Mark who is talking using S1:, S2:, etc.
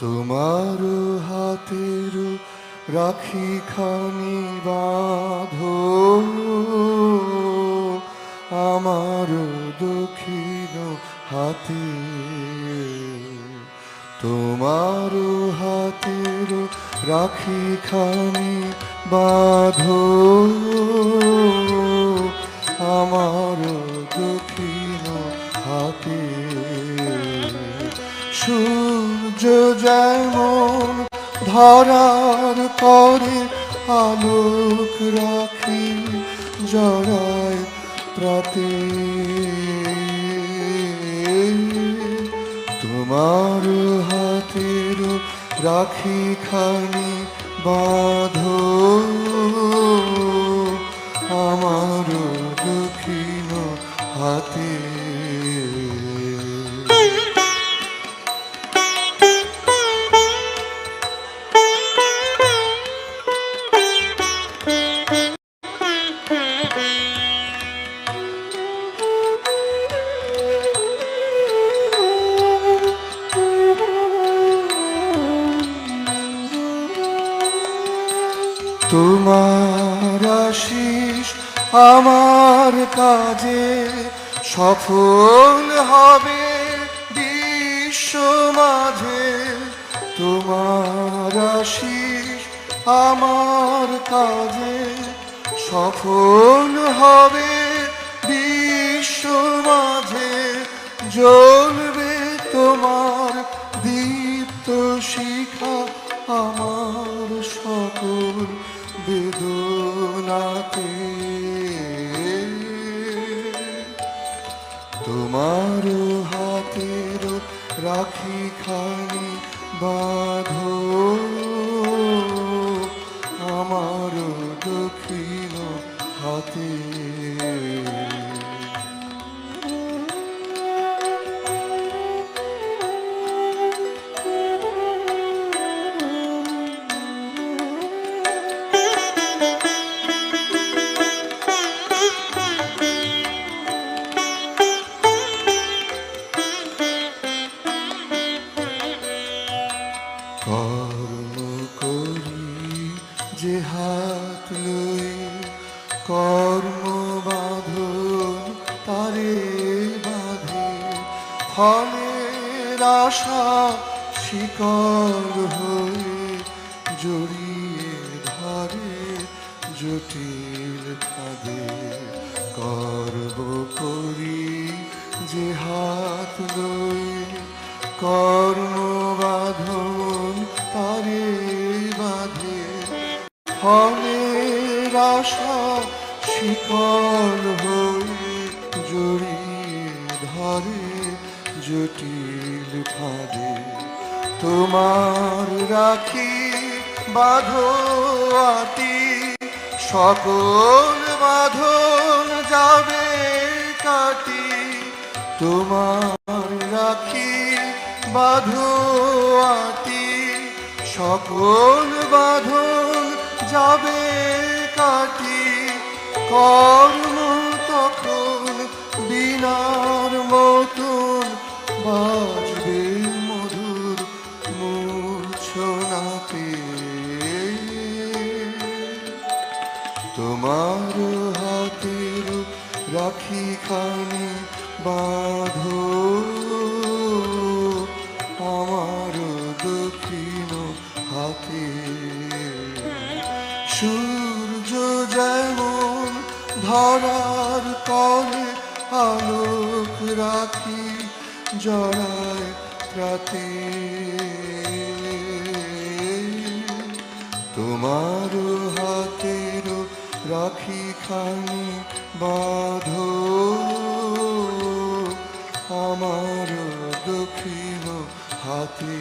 S1: তোমার হাতের রাখি খানি বাঁধো আমার দক্ষিণ হাতে। তোমার হাতের রাখি খানি বাঁধো আমার দক্ষিণ হাতে। সূর্য যেমন ধরার পরে আলোক রাখি জড়ায় প্রাতে, তোমার হাতের রাখি খানি বাঁধো আমার দক্ষিণ হাতে। তোমার আশিস আমার কাজে সফল হবে বিশ্ব মাঝে। তোমার আশিস আমার কাজে সফল হবে বিশ্ব মাঝে। জ্বলবে তোমার দীপ্ত শিখা আমার সকল বেদনাতে। তোমার হাতের রাখি খানি বাঁধো আমার দক্ষিণ হাতে। কর্ম করি যে হাত লই কর্ম বাঁধন তারে বাঁধে। ফলের আশা শিকল হয়ে জড়িয়ে ধরে জটিল ফাঁদে। কর্ম করি যে হাত লই কর্ম বাঁধন তারে বাঁধে। ফলের আশা শিকল হয়ে জড়িয়ে ধরে জটিল ফাঁদে। তোমার রাখি বাঁধো আতি সকল বাঁধন যাবে কাটি। তোমার রাখি বাঁধো আতি সকল বাঁধন যাবে কাটি। কর্ম তখন বীণার মতন বাজবে মধুর মূর্ছনাতে। তোমার হাতের রাখি খানি বাঁধো আমার দক্ষিণ হাতে। সূর্য যেমন ধরার পরে আলোক রাখি জড়ায় রাতে, তোমার হাতের রাখি খানি বাঁধো আমার দক্ষিণ হাতে।